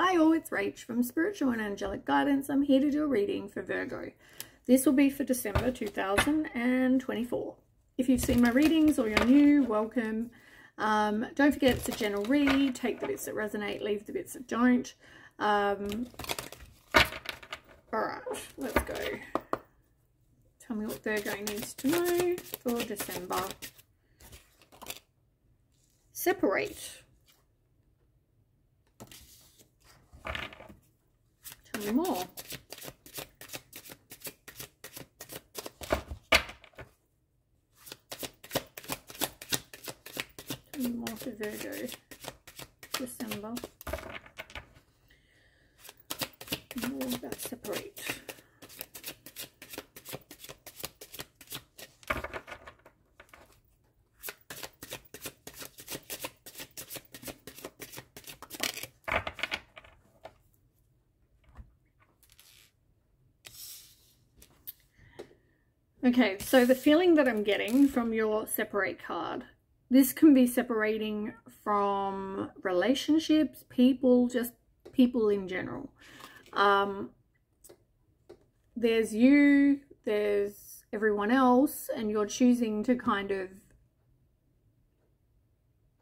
Hi all, it's Rach from Spiritual and Angelic Guidance. I'm here to do a reading for Virgo. This will be for December 2024. If you've seen my readings or you're new, welcome. Don't forget it's a general read. Take the bits that resonate, leave the bits that don't. Alright, let's go. Tell me what Virgo needs to know for December. Separate. Tell me more. Tell me more for Virgo. December. More about separate. Okay, so the feeling that I'm getting from your separate card, this can be separating from relationships, people, just people in general. There's you, there's everyone else, and you're choosing to kind of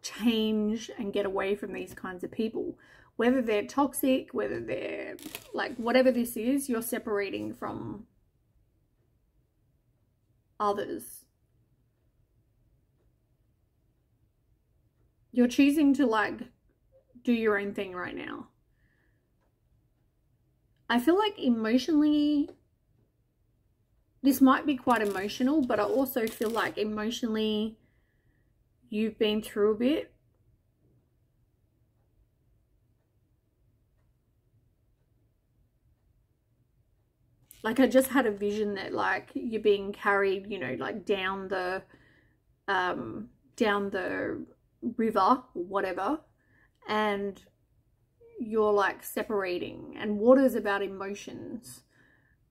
change and get away from these kinds of people. Whether they're toxic, whether they're like, whatever this is, you're separating from others. You're choosing to like do your own thing right now. I feel like emotionally this might be quite emotional, but I also feel like emotionally you've been through a bit. Like I just had a vision that like you're being carried, you know, like down the river or whatever, and you're like separating, and water's about emotions,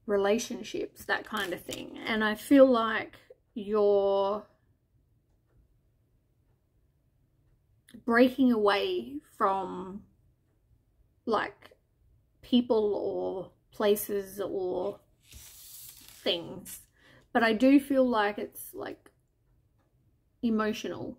relationships, that kind of thing. And I feel like you're breaking away from like people or places or things, but I do feel like it's like emotional.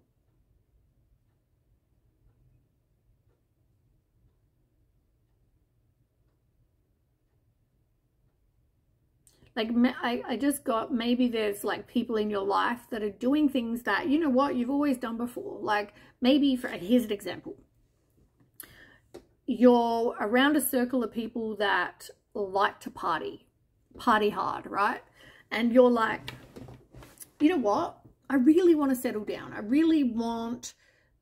Like I just got, maybe there's like people in your life that are doing things that, you know what, you've always done before. Like maybe here's an example. You're around a circle of people that like to party hard, right? And you're like, you know what, I really want to settle down. I really want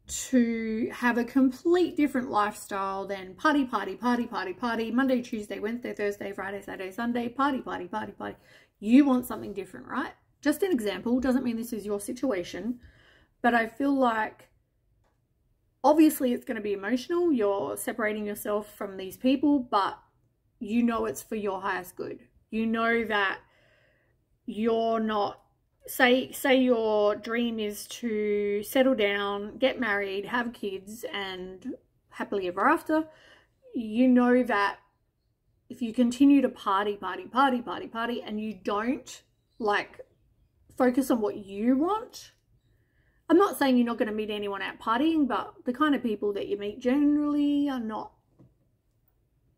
to have a complete different lifestyle than party, Monday, Tuesday, Wednesday, Thursday, Friday, Saturday, Sunday, party. You want something different, right? Just an example, doesn't mean this is your situation, but I feel like obviously it's going to be emotional. You're separating yourself from these people, but you know it's for your highest good. You know that you're not, say your dream is to settle down, get married, have kids, and happily ever after. You know that if you continue to party, and you don't like focus on what you want, I'm not saying you're not going to meet anyone out partying, but the kind of people that you meet generally are not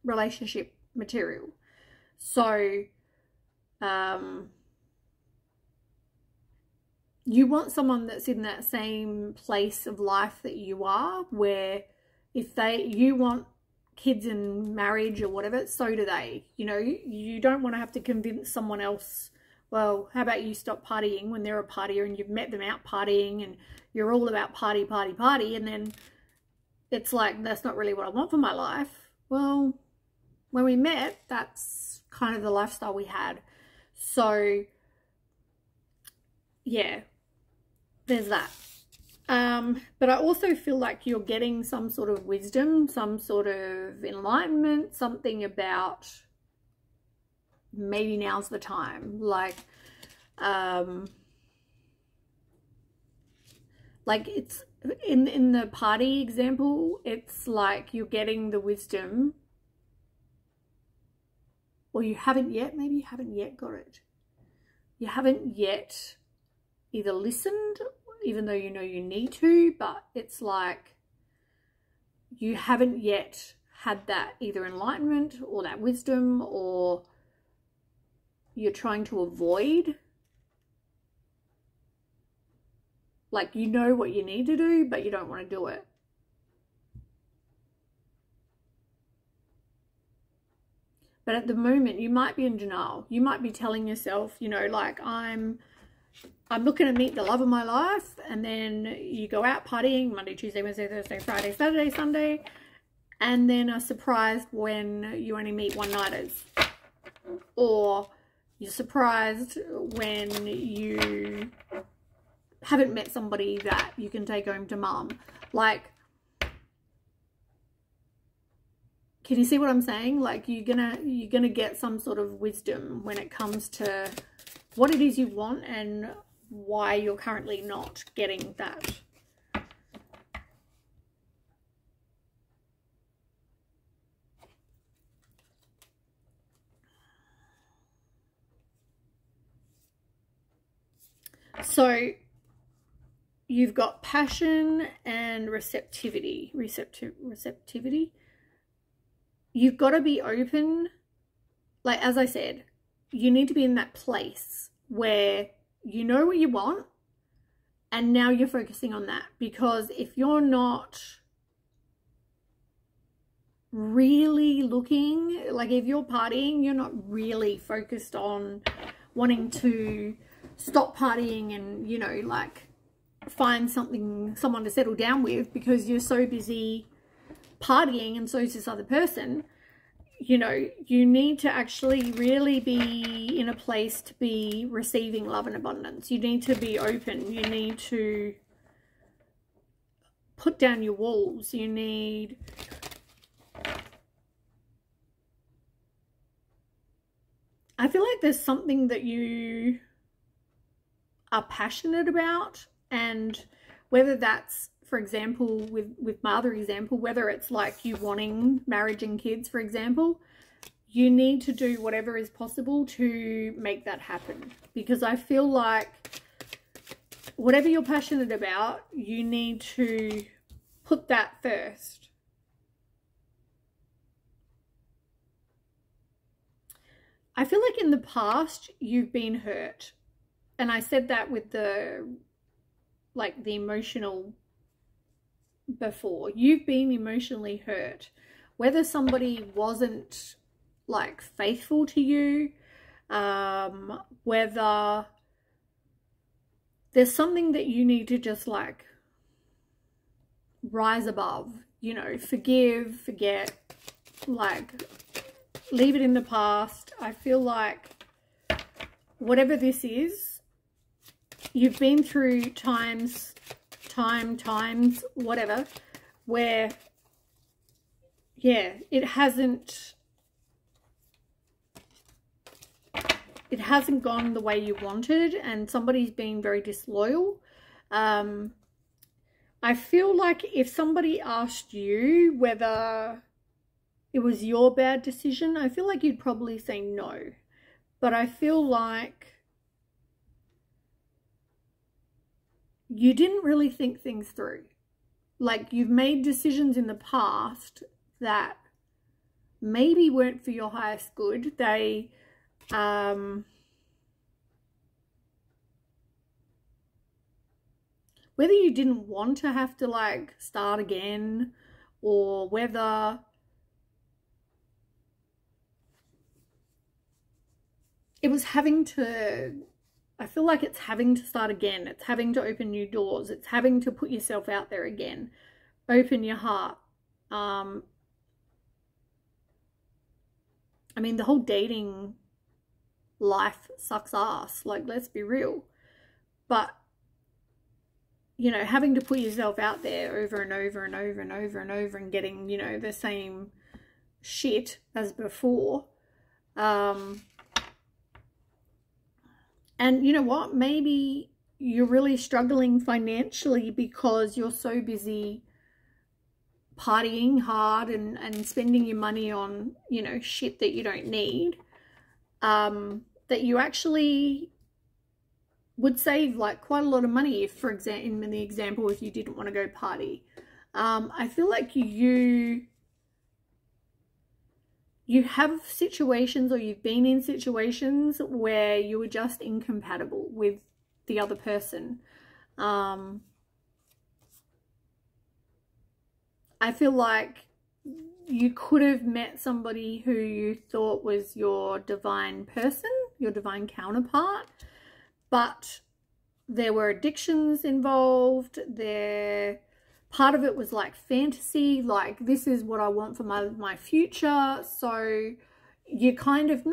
relationship material. So you want someone that's in that same place of life that you are, where if you want kids and marriage or whatever, so do they. You know, you don't want to have to convince someone else, well, how about you stop partying, when they're a partier and you've met them out partying and you're all about party, and then it's like, that's not really what I want for my life. Well, when we met, that's kind of the lifestyle we had. So yeah, there's that. But I also feel like you're getting some sort of wisdom, some sort of enlightenment, something about maybe now's the time. Like Like, it's in the party example, it's like you're getting the wisdom, or you haven't yet, maybe you haven't yet got it. You haven't yet either listened, even though you know you need to, but it's like you haven't yet had that either enlightenment or that wisdom, or you're trying to avoid. Like, you know what you need to do, but you don't want to do it. But at the moment, you might be in denial. You might be telling yourself, you know, like, I'm looking to meet the love of my life, and then you go out partying Monday, Tuesday, Wednesday, Thursday, Friday, Saturday, Sunday, and then are surprised when you only meet one-nighters. Or you're surprised when you haven't met somebody that you can take home to mum. Like, can you see what I'm saying? Like, you're gonna get some sort of wisdom when it comes to what it is you want and why you're currently not getting that. So you've got passion and receptivity. Receptivity. You've got to be open. Like, as I said, you need to be in that place where you know what you want, and now you're focusing on that. Because if you're not really looking, like if you're partying, you're not really focused on wanting to stop partying and, you know, like, find someone to settle down with, because you're so busy partying and so is this other person. You know, you need to actually really be in a place to be receiving love and abundance. You need to be open. You need to put down your walls. You need I feel like there's something that you are passionate about, and whether that's, for example, with my other example, whether it's like you wanting marriage and kids, for example, you need to do whatever is possible to make that happen. Because I feel like whatever you're passionate about, you need to put that first. I feel like in the past you've been hurt. And I said that with the emotional before. You've been emotionally hurt. Whether somebody wasn't like faithful to you, whether there's something that you need to just like rise above, you know, forgive, forget, like leave it in the past. I feel like whatever this is, you've been through times, whatever, where, yeah, it hasn't gone the way you wanted, and somebody's been very disloyal. I feel like if somebody asked you whether it was your bad decision, I feel like you'd probably say no. But I feel like you didn't really think things through. Like, you've made decisions in the past that maybe weren't for your highest good. They, whether you didn't want to have to like start again, or whether it was having to, I feel like it's having to start again. It's having to open new doors. It's having to put yourself out there again. Open your heart. I mean, the whole dating life sucks ass. Like, let's be real. But, you know, having to put yourself out there over and over and over and over and over and getting, you know, the same shit as before. And you know what? Maybe you're really struggling financially because you're so busy partying hard and spending your money on, you know, shit that you don't need, that you actually would save like quite a lot of money if, for example, in the example, if you didn't want to go party. I feel like you have situations, or you've been in situations where you were just incompatible with the other person. I feel like you could have met somebody who you thought was your divine person, your divine counterpart, but there were addictions involved. Part of it was like fantasy, like this is what I want for my future. So you kind of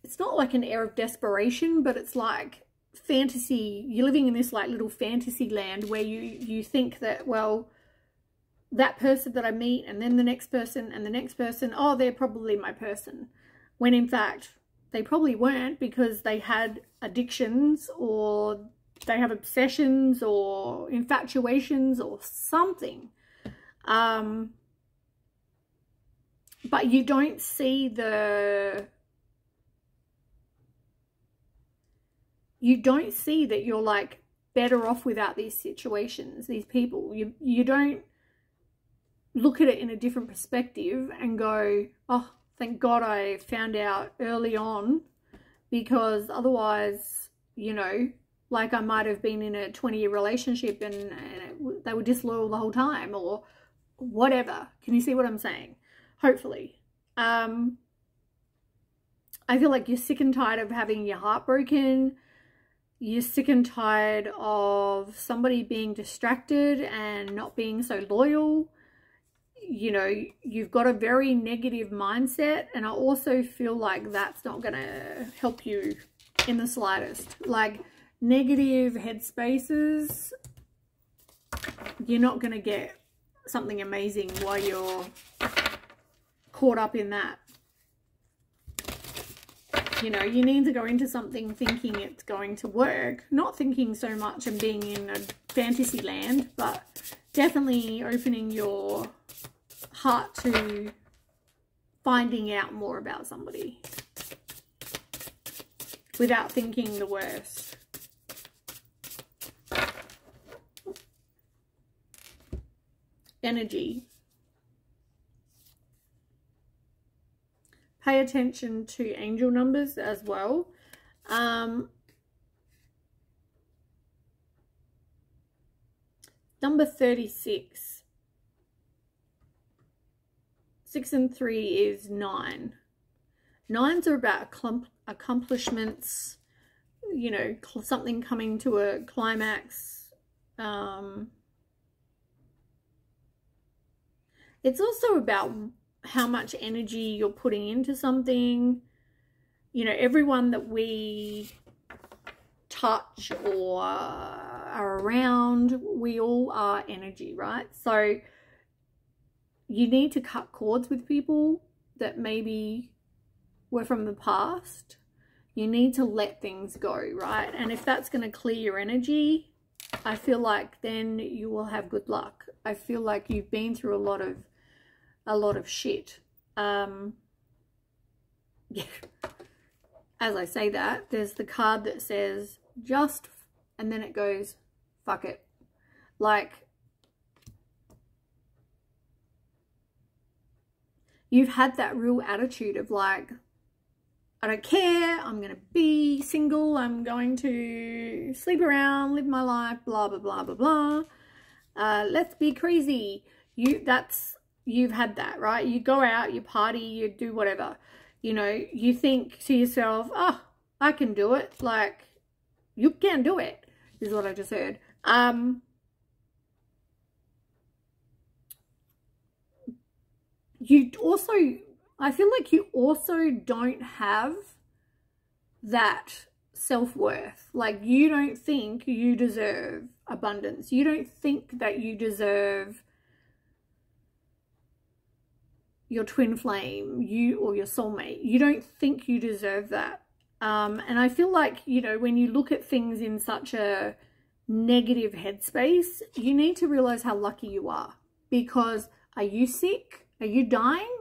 it's not like an air of desperation, but it's like fantasy. You're living in this like little fantasy land where you think that, well, that person that I meet, and then the next person and the next person, oh, they're probably my person. When in fact, they probably weren't, because they had addictions, or they have obsessions or infatuations or something. But you don't see that you're like better off without these situations, these people. You don't look at it in a different perspective and go, oh, thank God I found out early on, because otherwise, you know, like I might have been in a 20-year relationship and they were disloyal the whole time, or whatever. Can you see what I'm saying? Hopefully. I feel like you're sick and tired of having your heart broken. You're sick and tired of somebody being distracted and not being so loyal. You know, you've got a very negative mindset, and I also feel like that's not going to help you in the slightest. Like, negative headspaces, you're not going to get something amazing while you're caught up in that. You know, you need to go into something thinking it's going to work, not thinking so much and being in a fantasy land, but definitely opening your heart to finding out more about somebody without thinking the worst. Energy. Pay attention to angel numbers as well. Number 36. 6 and 3 is 9. 9s are about accomplishments, you know, something coming to a climax. It's also about how much energy you're putting into something. You know, everyone that we touch or are around, we all are energy, right? So you need to cut cords with people that maybe were from the past. You need to let things go, right? And if that's going to clear your energy, I feel like then you will have good luck. I feel like you've been through a lot of shit. Yeah. As I say that, there's the card that says just, and then it goes, fuck it. Like, you've had that real attitude of like, I don't care, I'm going to be single, I'm going to sleep around, live my life, blah, blah, blah, blah, blah. Let's be crazy. You've had that, right? You go out, you party, you do whatever. You know, you think to yourself, oh, I can do it. Like, you can do it, is what I just heard. You also, I feel like you also don't have that self-worth. Like, you don't think you deserve abundance. You don't think that you deserve your twin flame, or your soulmate. You don't think you deserve that. And I feel like, you know, when you look at things in such a negative headspace, you need to realize how lucky you are. Because are you sick? Are you dying?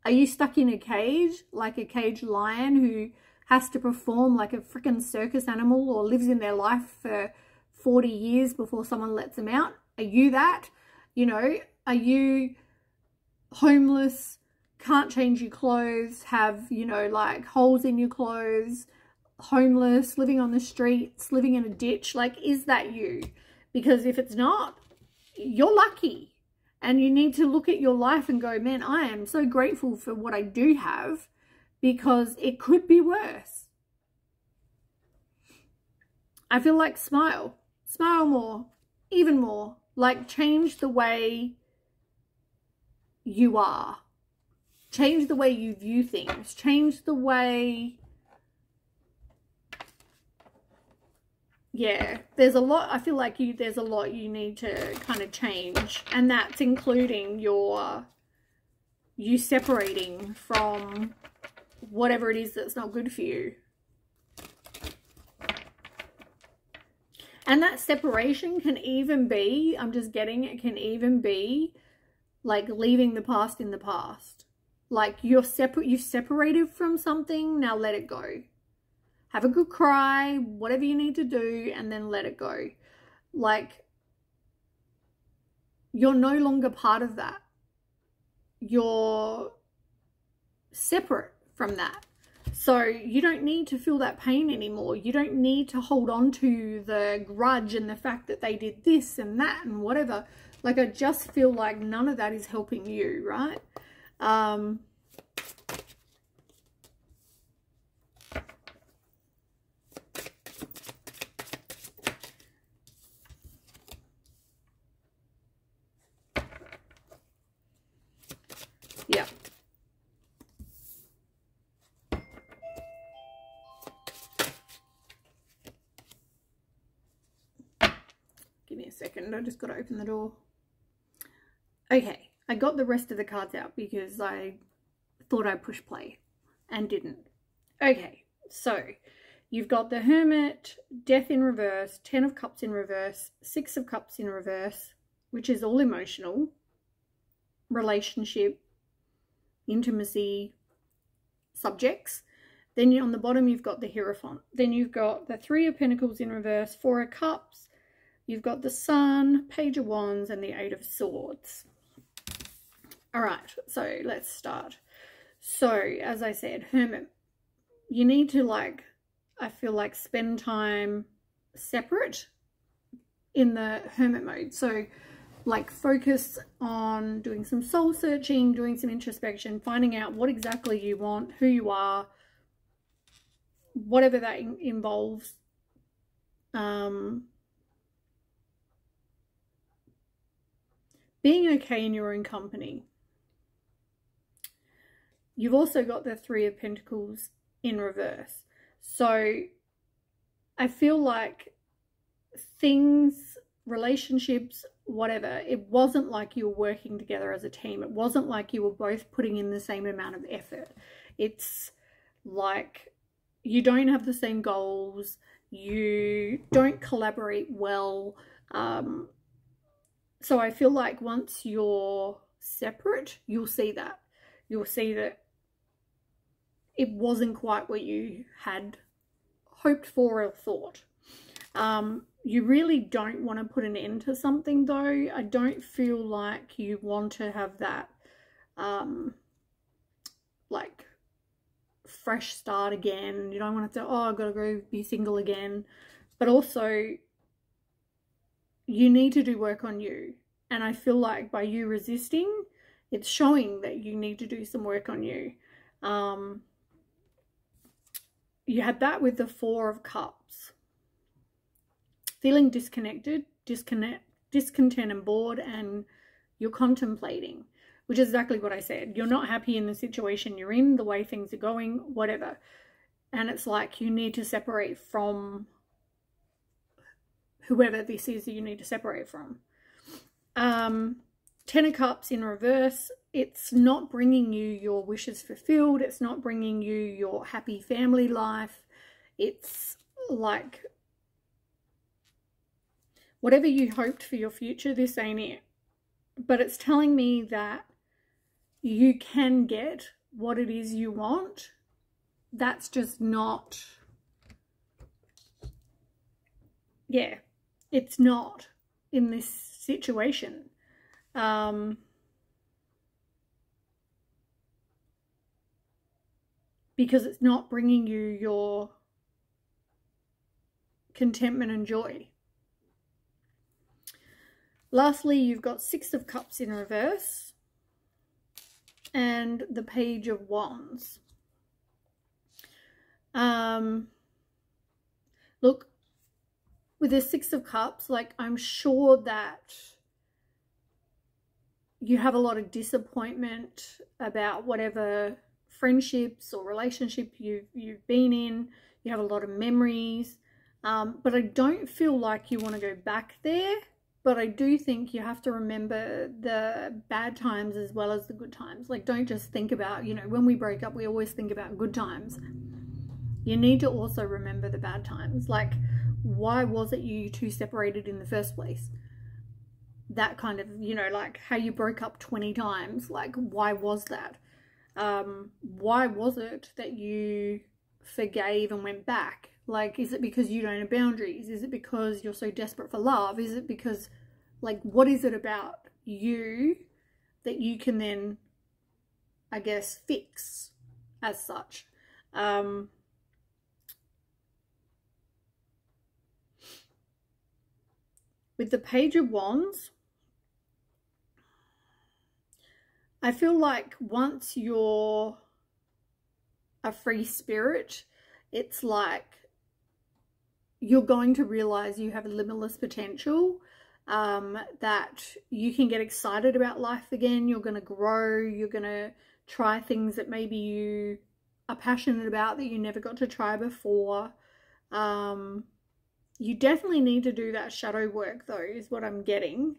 Are you stuck in a cage like a caged lion who has to perform like a freaking circus animal, or lives in their life for 40 years before someone lets them out? Are you that? You know, are you homeless, can't change your clothes, have, you know, like holes in your clothes, homeless, living on the streets, living in a ditch? Like, is that you? Because if it's not, you're lucky. And you need to look at your life and go, man, I am so grateful for what I do have, because it could be worse. I feel like smile more, even more. Like, change the way you are. Change the way you view things. Change the way... Yeah, there's a lot, I feel like there's a lot you need to kind of change. And that's including you separating from whatever it is that's not good for you. And that separation can even be, I'm just getting, it can even be like leaving the past in the past. Like you've separated from something, now let it go. Have a good cry, whatever you need to do, and then let it go. Like, you're no longer part of that. You're separate from that. So you don't need to feel that pain anymore. You don't need to hold on to the grudge and the fact that they did this and that and whatever. Like, I just feel like none of that is helping you, right? Yeah. Give me a second. I just got to open the door. Okay. I got the rest of the cards out because I thought I'd push play and didn't. Okay. So you've got the Hermit, Death in reverse, 10 of Cups in reverse, 6 of Cups in reverse, which is all emotional, relationship, intimacy subjects. Then on the bottom you've got the Hierophant. Then you've got the 3 of Pentacles in reverse, 4 of Cups. You've got the Sun, Page of Wands, and the 8 of Swords. All right, so let's start. So as I said, Hermit, you need to, like, I feel like spend time separate in the Hermit mode. So like focus on doing some soul searching, doing some introspection, finding out what exactly you want, who you are, whatever that involves. Being okay in your own company. You've also got the 3 of Pentacles in reverse. So I feel like things, relationships, whatever, it wasn't like you were working together as a team. It wasn't like you were both putting in the same amount of effort. It's like you don't have the same goals. You don't collaborate well. So I feel like once you're separate, you'll see that. You'll see that it wasn't quite what you had hoped for or thought. You really don't want to put an end to something though. I don't feel like you want to have that like fresh start again. You don't want to say, oh, I've got to go be single again. But also you need to do work on you. And I feel like by you resisting, it's showing that you need to do some work on you. You had that with the 4 of Cups. Feeling disconnected, discontent and bored, and you're contemplating, which is exactly what I said. You're not happy in the situation you're in, the way things are going, whatever. And it's like you need to separate from whoever this is that you need to separate from. 10 of Cups in reverse, it's not bringing you your wishes fulfilled. It's not bringing you your happy family life. It's like, whatever you hoped for your future, this ain't it. But it's telling me that you can get what it is you want. That's just not, yeah, it's not in this situation. Because it's not bringing you your contentment and joy. Lastly, you've got Six of Cups in reverse and the Page of Wands. Look, with the Six of Cups, like, I'm sure that you have a lot of disappointment about whatever friendships or relationship you've been in. You have a lot of memories, but I don't feel like you want to go back there. But I do think you have to remember the bad times as well as the good times. Like, don't just think about, you know, when we break up, we always think about good times. You need to also remember the bad times. Like, why was it you two separated in the first place? That kind of, you know, like how you broke up 20 times. Like, why was that? Why was it that you forgave and went back? Like, is it because you don't have boundaries? Is it because you're so desperate for love? Is it because, like, what is it about you that you can then, I guess, fix as such? With the Page of Wands, I feel like once you're a free spirit, it's like you're going to realize you have limitless potential, that you can get excited about life again. You're going to grow. You're going to try things that maybe you are passionate about that you never got to try before. You definitely need to do that shadow work, though, is what I'm getting.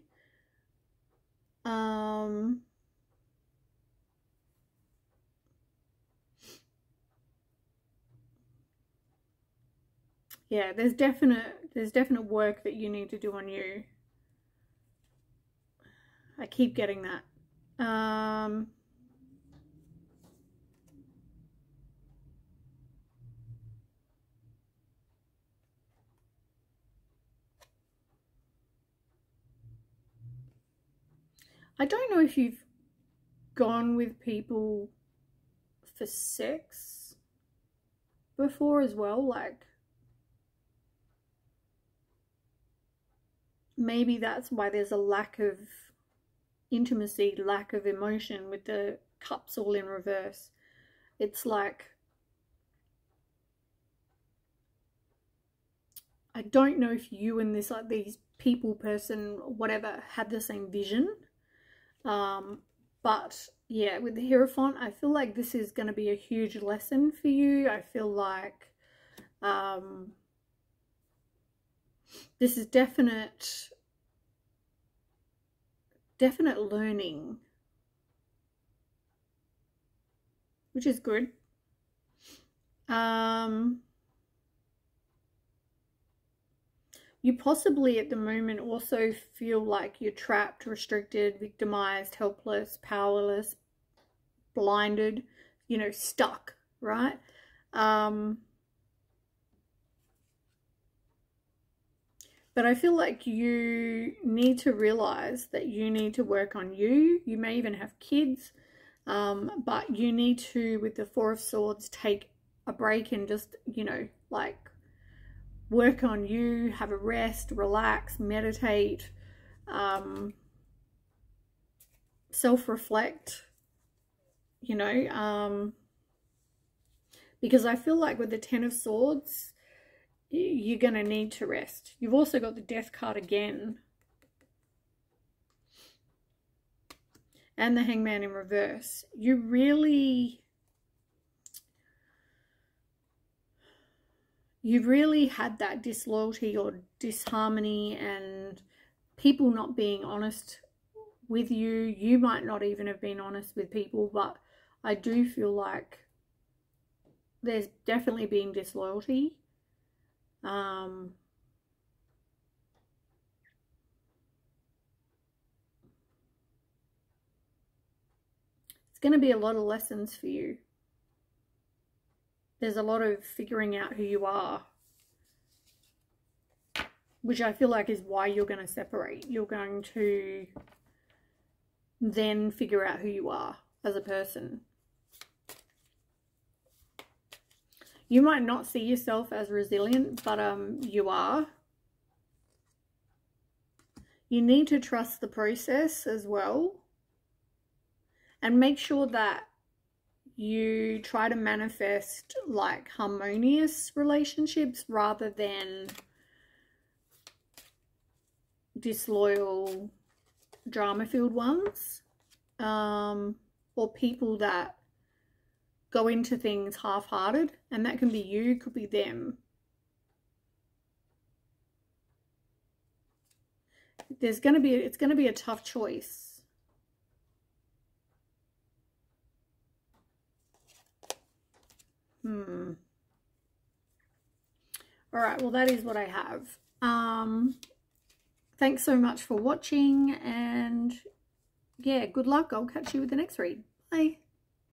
Yeah, there's definite work that you need to do on you. I keep getting that. I don't know if you've gone with people for sex before as well. Like, maybe that's why there's a lack of intimacy, lack of emotion with the cups all in reverse. It's like, I don't know if you and this, like, these people, person, whatever, had the same vision. But yeah, with the Hierophant, I feel like this is going to be a huge lesson for you. I feel like this is definite learning, which is good. You possibly at the moment also feel like you're trapped, restricted, victimized, helpless, powerless, blinded, you know, stuck, right? But I feel like you need to realize that you need to work on you. You may even have kids, but you need to, with the Four of Swords, take a break and just, you know, like, work on you, have a rest, relax, meditate, self-reflect, you know, because I feel like with the Ten of Swords, you're going to need to rest. You've also got the Death card again. And the Hangman in reverse. You've really had that disloyalty or disharmony and people not being honest with you. You might not even have been honest with people, but I do feel like there's definitely been disloyalty. It's going to be a lot of lessons for you. There's a lot of figuring out who you are, which I feel like is why you're going to separate. You're going to then figure out who you are as a person. You might not see yourself as resilient, but you are. You need to trust the process as well. And make sure that you try to manifest like harmonious relationships rather than disloyal, drama-filled ones, or people that go into things half-hearted, and that can be you, could be them. It's going to be a tough choice. All right, well, that is what I have. Thanks so much for watching, and yeah, good luck. I'll catch you with the next read. Bye.